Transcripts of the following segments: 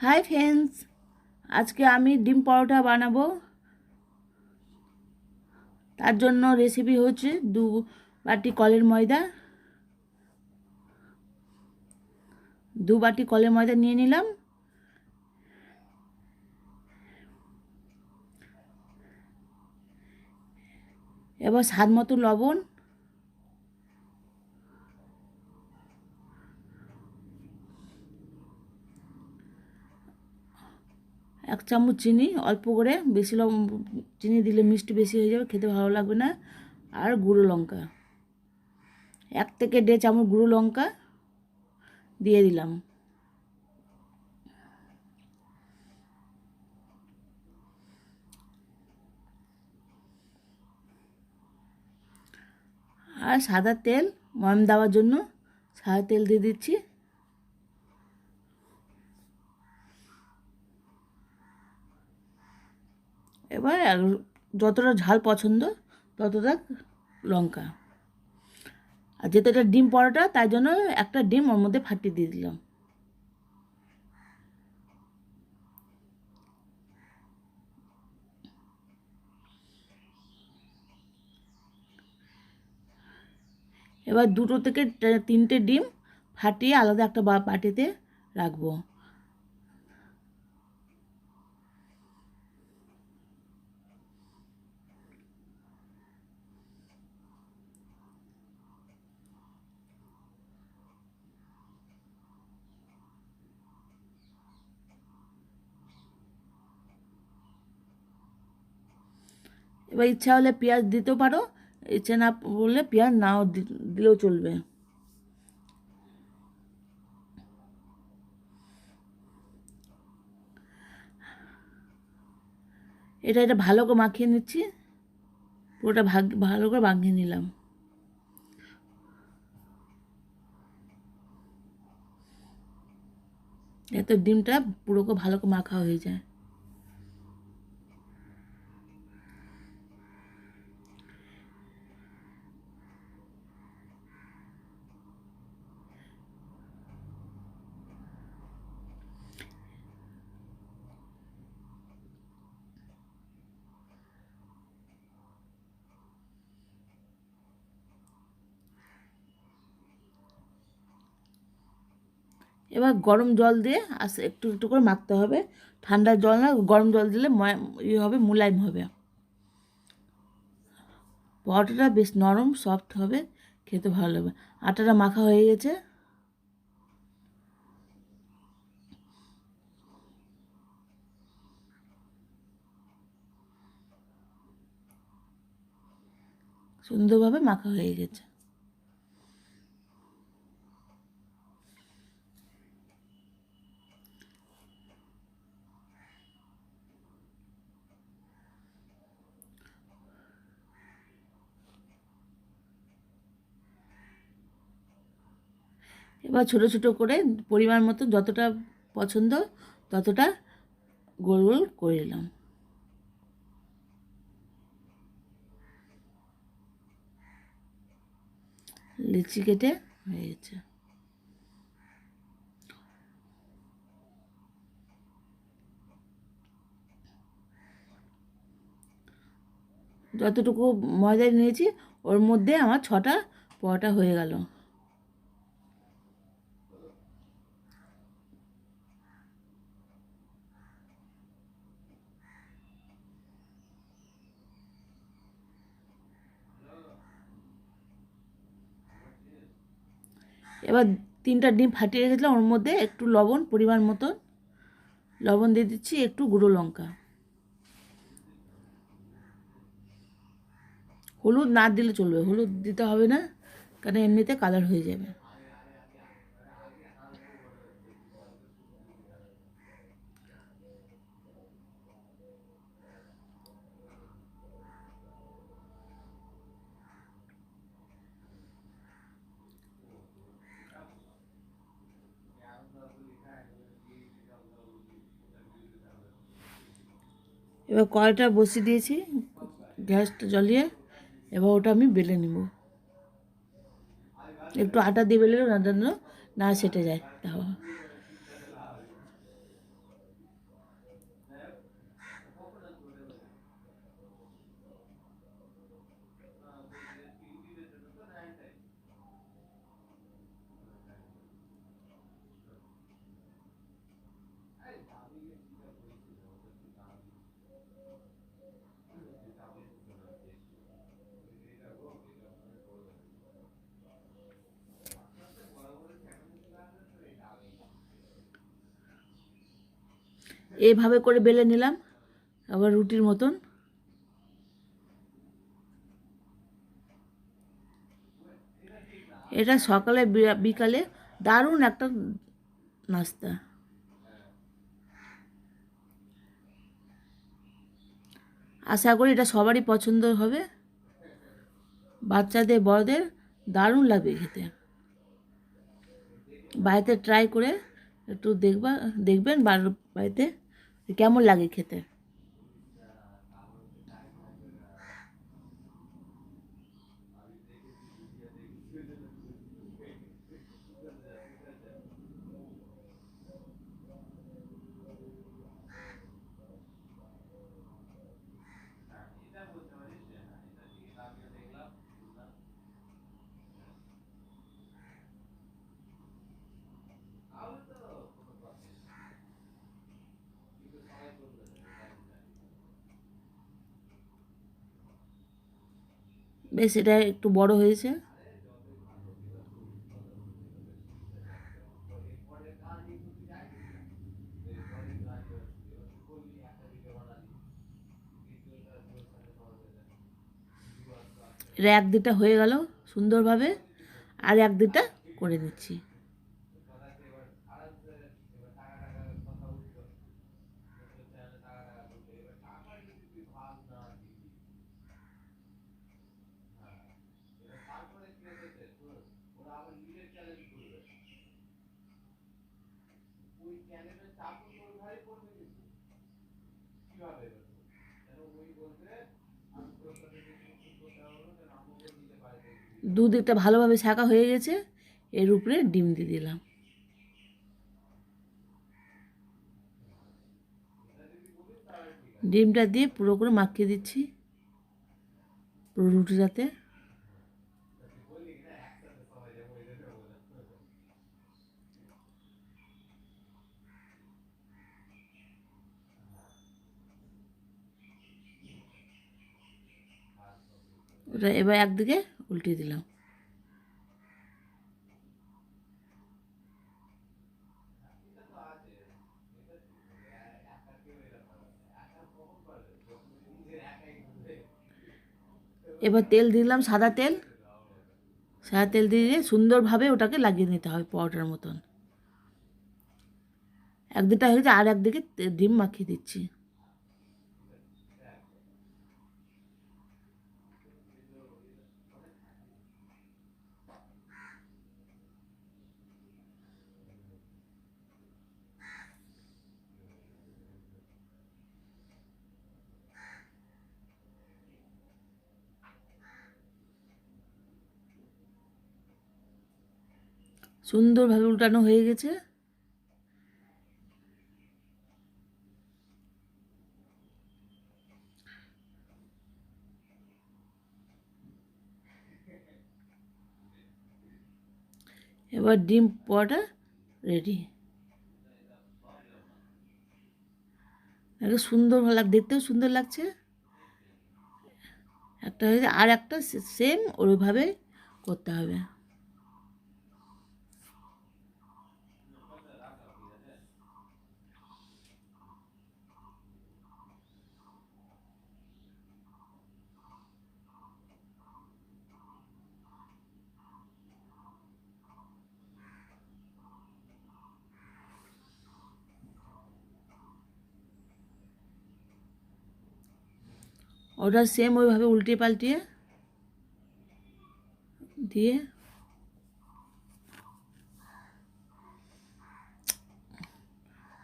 Hi friends, আজকে আমি ডিম পরোটা বানাবো। তার জন্য রেসিপি হচ্ছে 2 বাটি কলের ময়দা। 2 বাটি কলের ময়দা নিয়ে নিলাম। এবার স্বাদ মতো লবণ, 1 চামচ চিনি, অল্প করে, বেশি চিনি দিলে মিষ্টি বেশি হয়ে যাবে, খেতে ভালো লাগবে না। আর গুঁড়ো লঙ্কা 1 থেকে 1.5 চামচ গুঁড়ো লঙ্কা দিয়ে দিলাম। আর সাদা তেল, ময়াম দেওয়ার জন্য সাদা তেল দিয়ে দিচ্ছি। এবার যতটা ঝাল পছন্দ ততটা লঙ্কা। আর যেহেতু এটা ডিম পরোটা, তাই জন্য একটা ডিম ওর মধ্যে ফাটিয়ে দিয়ে দিলাম। এবার 2 থেকে 3টে ডিম ফাটিয়ে আলাদা একটা বাটিতে রাখবো। এবার ইচ্ছা হলে পেঁয়াজ দিতেও পারো, ইচ্ছা না বললে পেঁয়াজ নাও দিলেও চলবে। এটা ভালো করে মাখিয়ে নিচ্ছি। পুরোটা ভালো করে মাখিয়ে নিলাম। এতে ডিমটা পুরো করে ভালো করে মাখা হয়ে যায়। এবার গরম জল দিয়ে আস্তে একটু একটু করে মাখতে হবে। ঠান্ডা জল না, গরম জল দিলে হবে, মোলায়েম হবে। পরোটাটা বেশ নরম সফট হবে, খেতে ভালো লাগবে। আটাটা মাখা হয়ে গেছে। সুন্দরভাবে মাখা হয়ে গেছে। এবার ছোটো ছোটো করে পরিমাণ মতো যতটা পছন্দ ততটা গোল গোল করে নিলাম। লিচি কেটে হয়ে গেছে। যতটুকু ময়দা নিয়েছি ওর মধ্যে আমার 6টা পরোটা হয়ে গেল। এবার 3টা ডিম ফাটিয়ে রেখেছিলাম, ওর মধ্যে একটু লবণ, পরিমাণ মতো লবণ দিয়ে দিচ্ছি, একটু গুঁড়ো লঙ্কা। হলুদ না দিলে চলবে, হলুদ দিতে হবে না, কারণ এমনিতে কালার হয়ে যাবে। এবার কড়াইটা বসিয়ে দিয়েছি, গ্যাসটা জ্বলিয়ে। এবার ওটা আমি বেলে নেব। একটু আটা দিয়ে বেলে না, জন্য না সেটে যায় তাও। এইভাবে করে বেলে নিলাম আবার রুটির মতন। এটা সকালে বিকালে দারুণ একটা নাস্তা। আশা করি এটা সবারই পছন্দ হবে, বাচ্চাদের বড়দের দারুণ লাগবে খেতে। বাড়িতে ট্রাই করে একটু দেখবেন বাড়িতে কেমন লাগে খেতে। বেশ, এটা একটু বড় হয়েছে। এটা এক দিকটা হয়ে গেল সুন্দরভাবে, আর এক দিকটা করে নিচ্ছি। দুদিকটা ভালোভাবে ছাঁকা হয়ে গেছে, এর উপরে ডিম দিয়ে দিলাম। ডিমটা দিয়ে পুরো করে মাখিয়ে দিচ্ছি পুরো রুটিটাতে। ওটা এবার একদিকে উল্টে দিলাম। এবার তেল দিলাম, সাদা তেল। সাদা তেল দিয়ে সুন্দরভাবে ওটাকে লাগিয়ে নিতে হবে পরোটার মতন। একদিকটা হয়েছে, আর একদিকে ডিম মাখিয়ে দিচ্ছি। সুন্দরভাবে উল্টানো হয়ে গেছে। এবার ডিম পরোটা রেডি। একটা সুন্দর ভালো দেখতেও সুন্দর লাগছে। একটা হয়েছে, আর একটা সেম ওইভাবে করতে হবে। ওটা সেম ওইভাবে উল্টে পাল্টিয়ে দিয়ে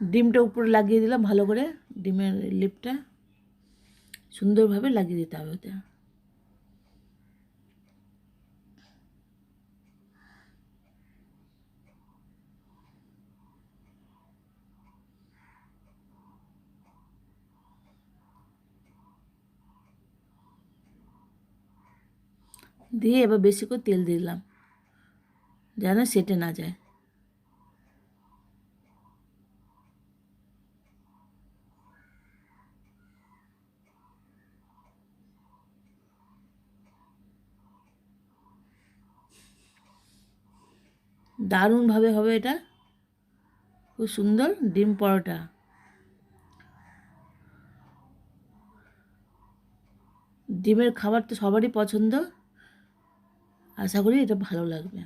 ডিমটা উপরে লাগিয়ে দিলাম ভালো করে। ডিমের লিপটা সুন্দরভাবে লাগিয়ে দিতে হবে ওতে। দিয়ে এবার বেশি করে তেল দিলাম যেন সেটে না যায়। দারুণভাবে হবে এটা, খুব সুন্দর ডিম পরোটা। ডিমের খাবার তো সবারই পছন্দ, আশা করি এটা ভালো লাগবে।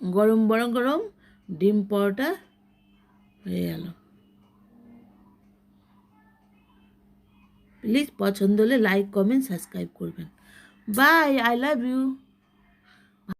গরম গরম গরম ডিম পরোটা হয়ে গেল। প্লিজ পছন্দ হলে লাইক কমেন্ট সাবস্ক্রাইব করবেন। Bye, I love you.